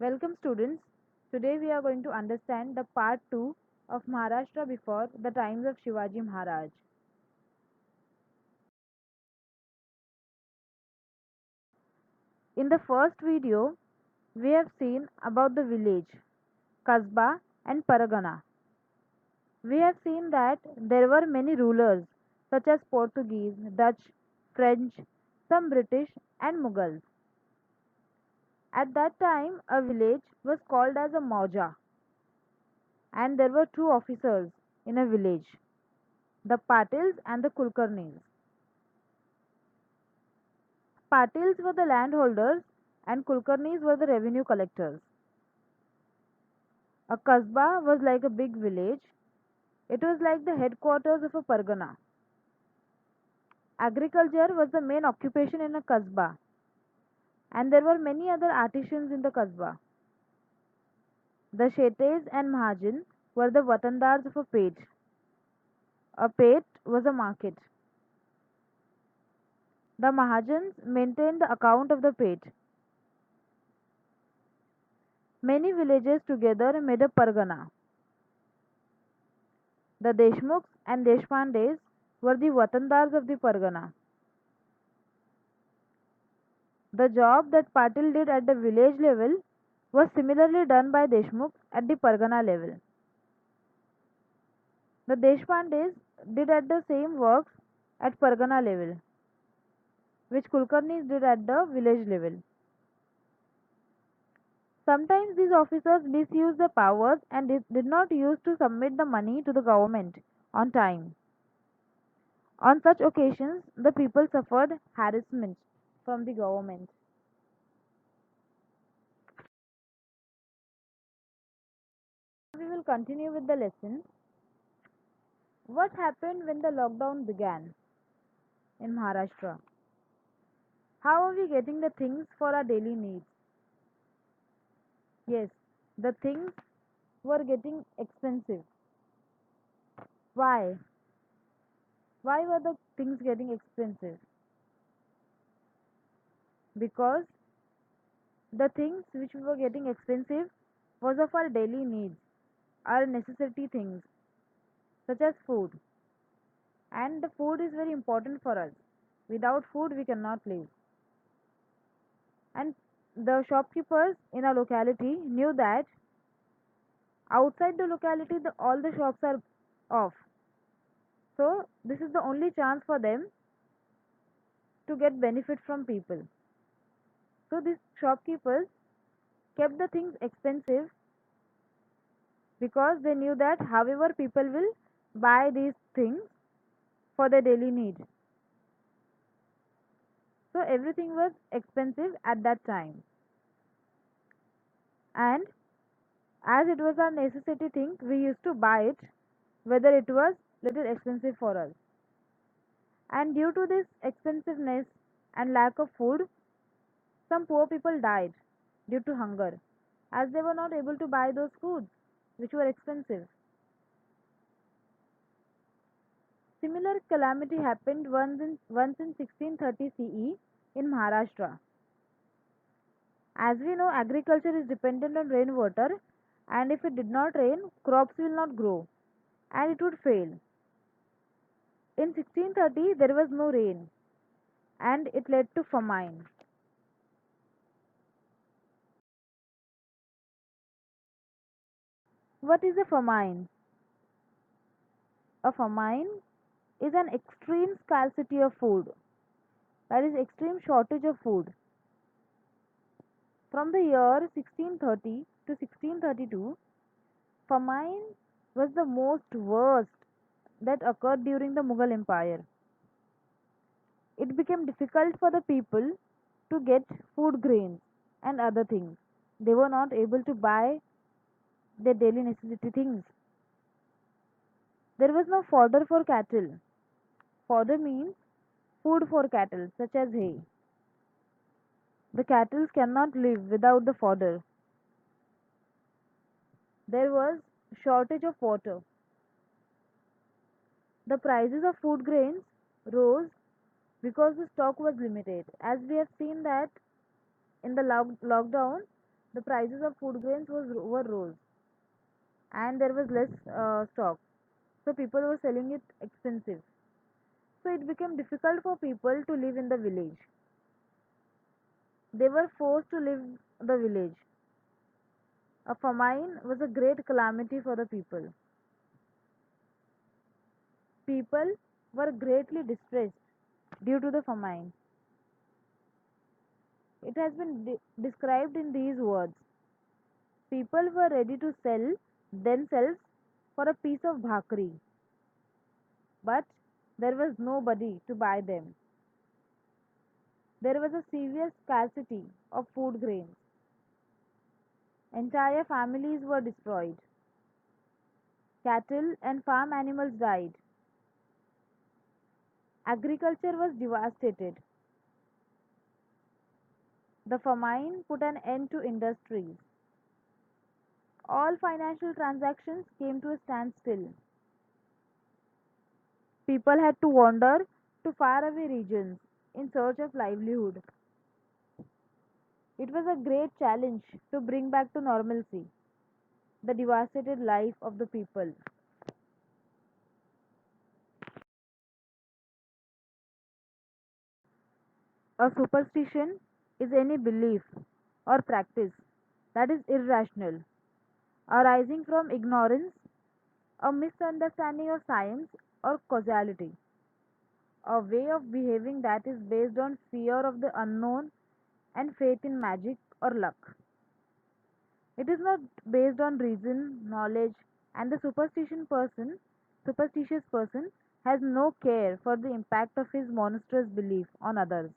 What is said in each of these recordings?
Welcome students. Today we are going to understand the part 2 of Maharashtra before the times of Shivaji Maharaj. In the first video, we have seen about the village, Kasbah and Paragana. We have seen that there were many rulers such as Portuguese, Dutch, French, some British and Mughals. At that time, a village was called as a Mauja and there were two officers in a village, the Patils and the Kulkarnis. Patils were the landholders and Kulkarnis were the revenue collectors. A kasbah was like a big village. It was like the headquarters of a pargana. Agriculture was the main occupation in a kasbah, and there were many other artisans in the kasbah. The Shetes and Mahajan were the watandars of a pet. A pet was a market. The Mahajans maintained the account of the pet. Many villages together made a pargana. The Deshmukhs and Deshpandes were the watandars of the pargana. The job that Patil did at the village level was similarly done by Deshmukh at the pargana level. The Deshpandes did at the same works at pargana level, which Kulkarnis did at the village level. Sometimes these officers misused their powers and did not use to submit the money to the government on time. On such occasions, the people suffered harassment from the government. We will continue with the lesson. What happened when the lockdown began in Maharashtra? How are we getting the things for our daily needs? Yes, the things were getting expensive. Why? Why were the things getting expensive? Because the things which were getting expensive was of our daily needs, our necessity things, such as food. And the food is very important for us. Without food, we cannot live. And the shopkeepers in our locality knew that outside the locality, all the shops are off. So, this is the only chance for them to get benefit from people. So, these shopkeepers kept the things expensive because they knew that however people will buy these things for their daily need. So, everything was expensive at that time. And as it was our necessity thing, we used to buy it whether it was little expensive for us. And due to this expensiveness and lack of food, some poor people died due to hunger as they were not able to buy those foods which were expensive. Similar calamity happened once in 1630 CE in Maharashtra. As we know, agriculture is dependent on rainwater, and if it did not rain, crops will not grow and it would fail. In 1630, there was no rain and it led to famine. What is a famine? A famine is an extreme scarcity of food, that is, extreme shortage of food. From the year 1630 to 1632, famine was the most worst that occurred during the Mughal Empire. It became difficult for the people to get food grains and other things. They were not able to buy their daily necessity things. There was no fodder for cattle. Fodder means food for cattle, such as hay. The cattle cannot live without the fodder. There was shortage of water. The prices of food grains rose because the stock was limited. As we have seen that in the lockdown, The prices of food grains were rose, and there was less stock, so people were selling it expensive. So it became difficult for people to live in the village. They were forced to leave the village. A famine was a great calamity for the people. People were greatly distressed due to the famine. It has been described in these words: people were ready to sell themselves for a piece of bhakri, but there was nobody to buy them. There was a severe scarcity of food grains. Entire families were destroyed. Cattle and farm animals died. Agriculture was devastated. The famine put an end to industries. All financial transactions came to a standstill. People had to wander to faraway regions in search of livelihood. It was a great challenge to bring back to normalcy the devastated life of the people. A superstition is any belief or practice that is irrational, arising from ignorance, a misunderstanding of science or causality, a way of behaving that is based on fear of the unknown and faith in magic or luck. It is not based on reason, knowledge, and the superstitious person has no care for the impact of his monstrous belief on others.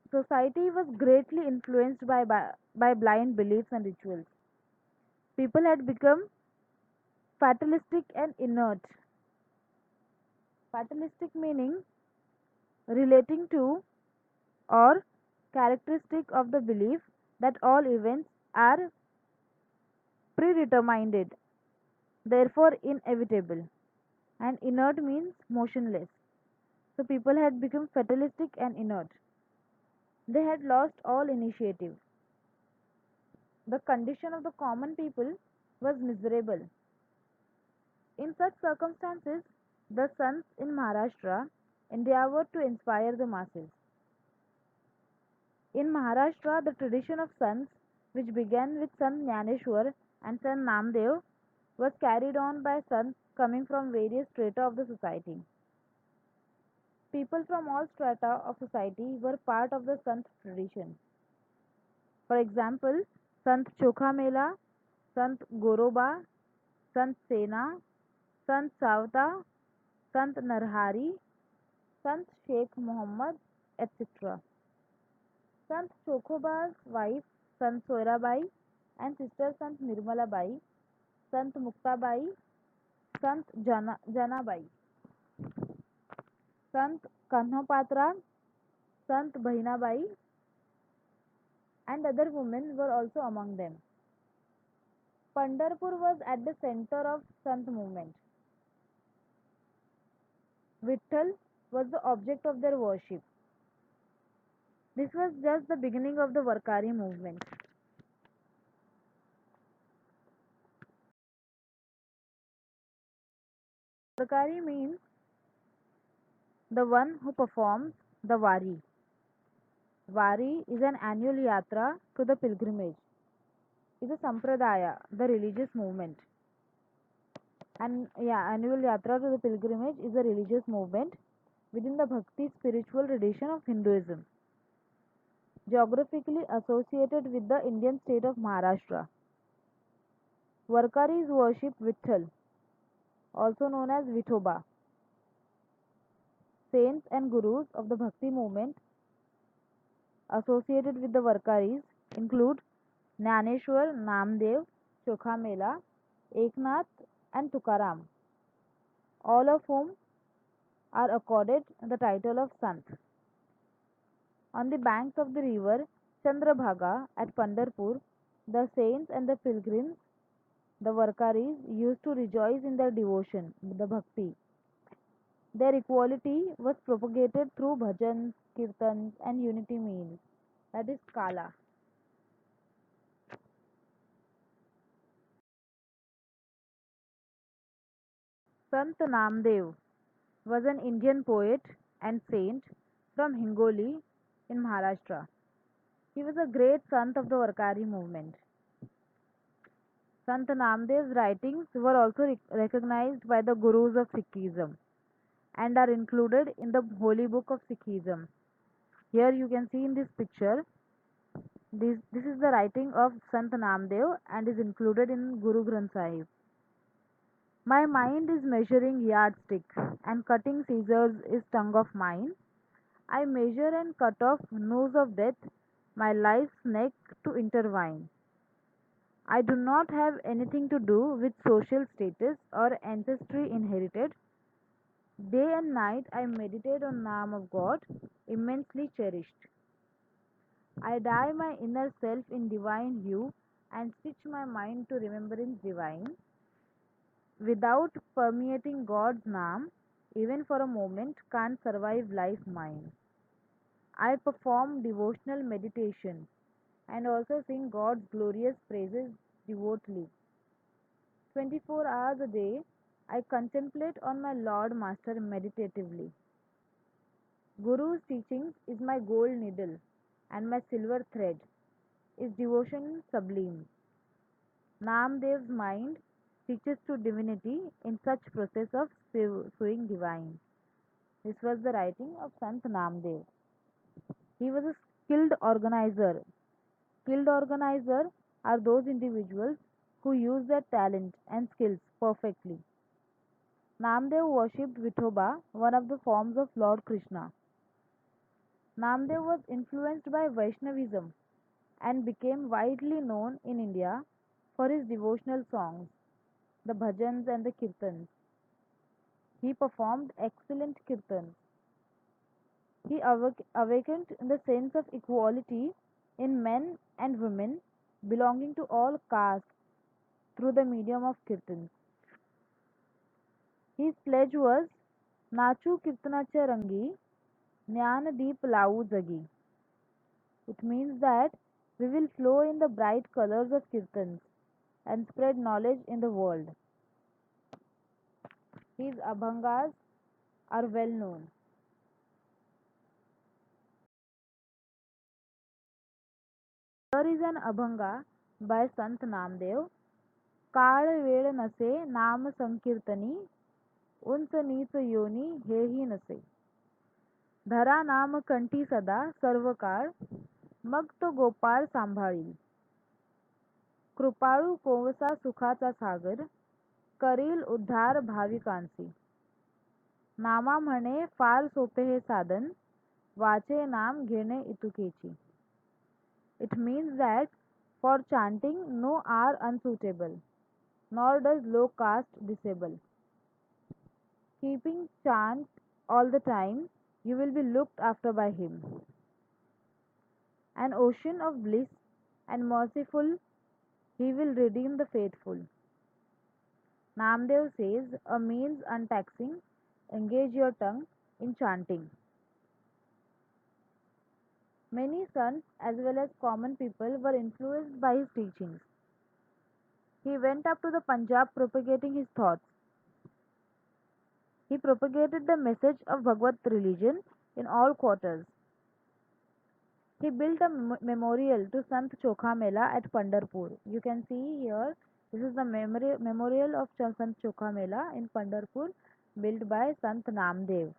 Society was greatly influenced by blind beliefs and rituals. People had become fatalistic and inert. Fatalistic meaning relating to or characteristic of the belief that all events are predetermined, therefore inevitable. And inert means motionless. So people had become fatalistic and inert. They had lost all initiative. The condition of the common people was miserable. In such circumstances, the sons in Maharashtra endeavored to inspire the masses. In Maharashtra, the tradition of sons, which began with Sant Jnaneshwar and Sant Namdev, was carried on by sons coming from various strata of the society. People from all strata of society were part of the Sant tradition. For example, Sant Chokha Mela, Sant Goroba, Sant Sena, Sant Savta, Sant Narhari, Sant Sheikh Muhammad, etc. Sant Chokhoba's wife, Sant Soirabai, and sister Sant Nirmalabai, Sant Muktabai, Sant Janabai, Sant Kanhopatra, Sant Bahinabai, and other women were also among them. Pandharpur was at the center of Sant movement. Vitthal was the object of their worship. This was just the beginning of the Varkari movement. Varkari means the one who performs the Wari. Wari is an annual yatra to the pilgrimage. Is a sampradaya, the religious movement. And yeah, annual yatra to the pilgrimage is a religious movement within the bhakti spiritual tradition of Hinduism, geographically associated with the Indian state of Maharashtra. Varkaris worship Vitthal, also known as Vithoba. Saints and gurus of the bhakti movement associated with the Varkaris include Jnaneshwar, Namdev, Chokhamela, Eknath, and Tukaram, all of whom are accorded the title of Sant. On the banks of the river Chandrabhaga at Pandharpur, the saints and the pilgrims, the Varkaris, used to rejoice in their devotion, the bhakti. Their equality was propagated through bhajans, kirtans, and unity meals. that is Kala. Sant Namdev was an Indian poet and saint from Hingoli in Maharashtra. He was a great sant of the Varkari movement. Sant Namdev's writings were also recognized by the gurus of Sikhism and are included in the Holy Book of Sikhism. Here you can see in this picture, this is the writing of Sant Namdev and is included in Guru Granth Sahib. My mind is measuring yardstick, and cutting scissors is tongue of mine. I measure and cut off noose of death, my life's neck to intertwine. I do not have anything to do with social status or ancestry inherited. Day and night I meditate on name of God, immensely cherished. I dye my inner self in divine hue and stitch my mind to remembrance divine. Without permeating God's name, even for a moment, can't survive life mine. I perform devotional meditation and also sing God's glorious praises devotedly. 24 hours a day, I contemplate on my Lord Master meditatively. Guru's teachings is my gold needle, and my silver thread is devotion sublime. Namdev's mind reaches to divinity in such process of sewing divine. This was the writing of Sant Namdev. He was a skilled organizer. Skilled organizer are those individuals who use their talent and skills perfectly. Namdev worshipped Vithoba, one of the forms of Lord Krishna. Namdev was influenced by Vaishnavism and became widely known in India for his devotional songs, the bhajans and the kirtans. He performed excellent kirtans. He awakened the sense of equality in men and women belonging to all castes through the medium of kirtans. His pledge was Nachu Kirtanacha Rangi, Jnana Deep Lau Jagi. It means that we will flow in the bright colors of kirtans and spread knowledge in the world. His abhangas are well known. There is an abhanga by Sant Namdev. काळ वेळ नसे नाम संकीर्तनी उंच नीच योनी हेही नसे धरा नाम कंठी सदा सर्व काळ मग तो गोपाळ सांभाळी कृपाळू कोवसा सुखाचा सागर करील उद्धार भाविकांसी नामा म्हणे फार सोपे हे साधन वाचे नाम घेणे इतुकेची it means that for chanting no are unsuitable nor does low caste disable. Keeping chant all the time, you will be looked after by him. An ocean of bliss and merciful, he will redeem the faithful. Namdev says, a means untaxing, engage your tongue in chanting. Many sons as well as common people were influenced by his teachings. He went up to the Punjab propagating his thoughts. He propagated the message of Bhagavad religion in all quarters. He built a memorial to Sant Chokha Mela at Pandharpur. You can see here, this is the memorial of Sant Chokha Mela in Pandharpur, built by Sant Namdev.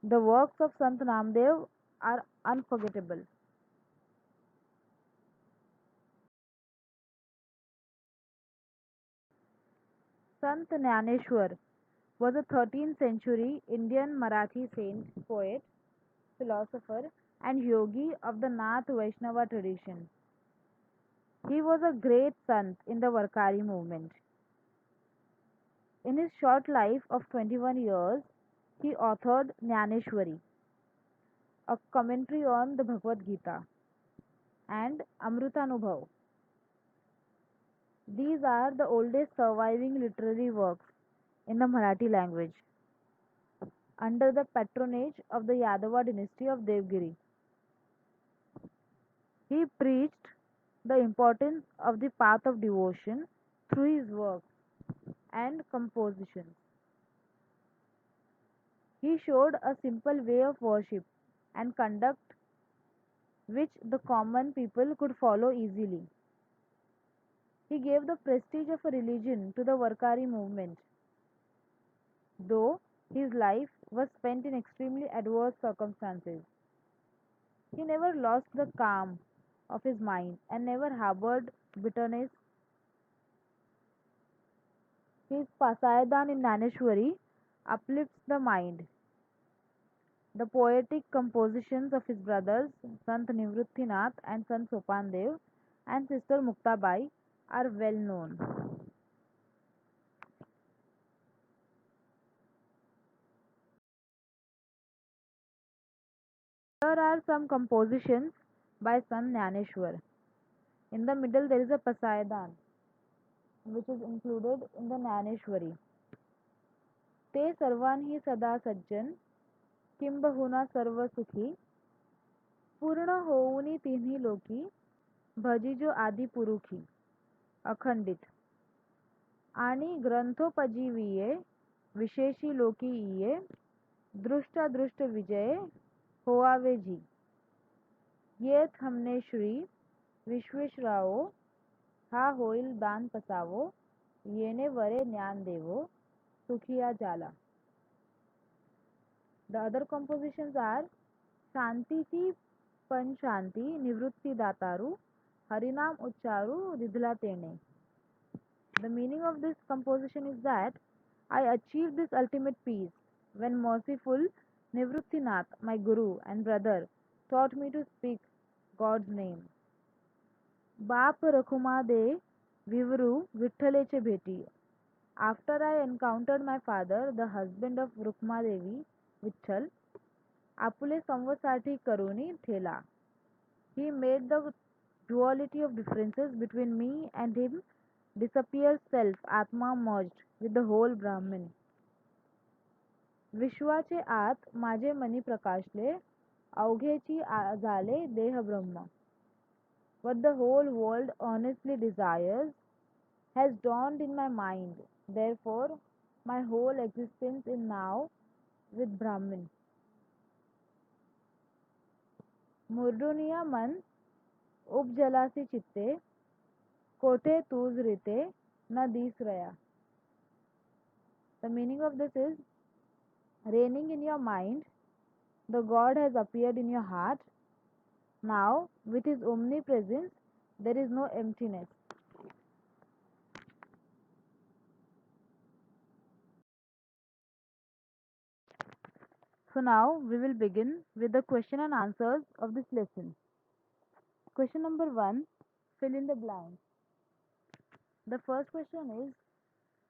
The works of Sant Namdev are unforgettable. Sant Jnaneshwar was a 13th century Indian Marathi saint, poet, philosopher, and yogi of the Nath Vaishnava tradition. He was a great sant in the Varkari movement. In his short life of 21 years, he authored Jnaneshwari, a commentary on the Bhagavad Gita, and Amrutanubhav. These are the oldest surviving literary works in the Marathi language under the patronage of the Yadava dynasty of Devgiri. He preached the importance of the path of devotion through his work and compositions. He showed a simple way of worship and conduct which the common people could follow easily. He gave the prestige of a religion to the Varkari movement, though his life was spent in extremely adverse circumstances. He never lost the calm of his mind and never harbored bitterness. His Pasayadan in Naneshwari uplifts the mind. The poetic compositions of his brothers, Sant Nivruttinath and Sant Sopandev, and sister Muktabai, are well known. Here are some compositions by Sant Jnaneshwar. In the middle there is a Pasayadan, which is included in the Jnaneshwari. ते सर्वांही सदा सज्जन किंबहुना सर्व सुखी पूर्ण होऊनी तिन्ही लोकी भजिजो आदि पुरुखी अखंडित आणि ग्रंथोपजीविये विशेषी लोकी इये दृष्टादृष्ट विजय होआवे जी येथ हमने श्री विश्वेश्वरावो हा होईल दान पसावो येणे वरे ज्ञान देवो सुखिया जाला. The other compositions are शांतीची पण शांती निवृत्ती दातारू हरिनाम उच्चारू रिधला तेने. The meaning of this composition is that I achieved this ultimate peace when merciful Nivruttinath, my guru and brother, taught me to speak God's name. बाप रखुमा दे विवरू विठ्ठलेचे भेटी. After I encountered my father, the husband of Rukma Devi, Vitthal, आपुले संवसाठी करुणी थेला. He made the duality of differences between me and him disappear self, Atma merged with the whole Brahman. विश्वाचे आत माझे money प्रकाशले अवघेची झाले देह ब्रह्म. What the whole world earnestly desires has dawned in my mind. Therefore, my whole existence is now with Brahman. मुर्डुनिया मन उपजलासी चित्ते कोठे तूज रीते न this रया. The meaning of this is reigning in your mind, the God has appeared in your heart. Now, with his omnipresence, there is no emptiness. So now we will begin with the question and answers of this lesson. Question number 1, fill in the blanks. The first question is,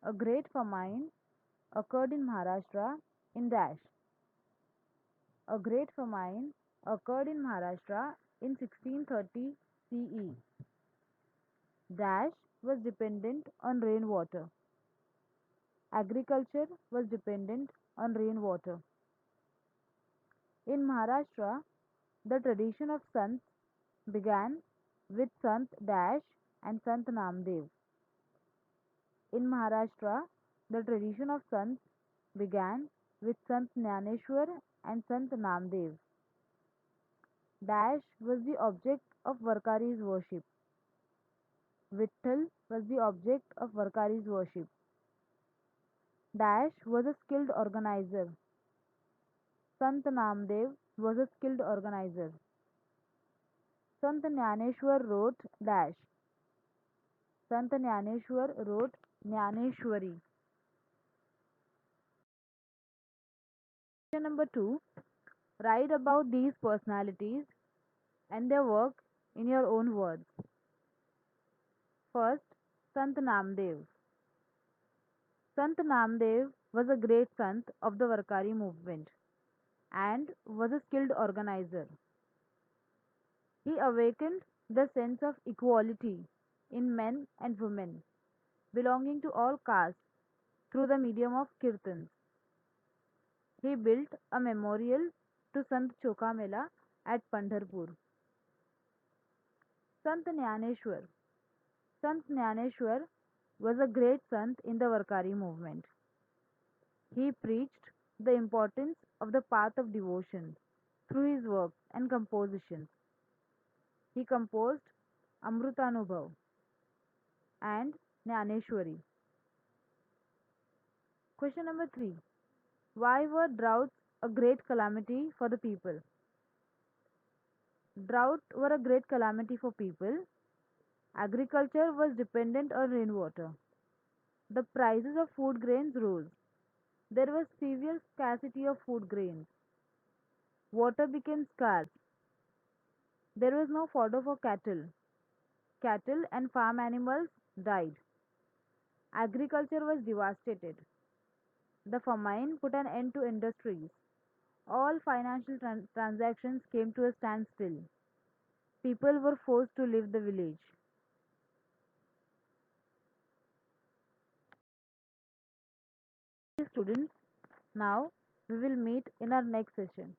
a great famine occurred in Maharashtra in dash. A great famine occurred in Maharashtra in 1630 CE. Dash was dependent on rainwater. Agriculture was dependent on rainwater. In Maharashtra, the tradition of sants began with Sant Dash and Sant Namdev. In Maharashtra, the tradition of sants began with Sant Jnaneshwar and Sant Namdev. Dash was the object of Varkari's worship. Vitthal was the object of Varkari's worship. Dash was a skilled organizer. Sant Namdev was a skilled organizer. Sant Jnaneshwar wrote Dash. Sant Jnaneshwar wrote Jnaneshwari. Question number 2. Write about these personalities and their work in your own words. First, Sant Namdev. Sant Namdev was a great sant of the Varkari movement and was a skilled organizer. He awakened the sense of equality in men and women belonging to all castes through the medium of kirtans. He built a memorial to Sant Chokamela at Pandharpur. Sant Jnaneshwar. Sant Jnaneshwar was a great sant in the Varkari movement. He preached the importance of the path of devotion through his works and compositions. He composed Amrutanubhav and Jnaneshwari. Question number 3. Why were droughts a great calamity for the people? Drought were a great calamity for people. Agriculture was dependent on rainwater. The prices of food grains rose. There was severe scarcity of food grains. Water became scarce. There was no fodder for cattle. Cattle and farm animals died. Agriculture was devastated. The famine put an end to industries. All financial transactions came to a standstill. People were forced to leave the village. Students, now we will meet in our next session.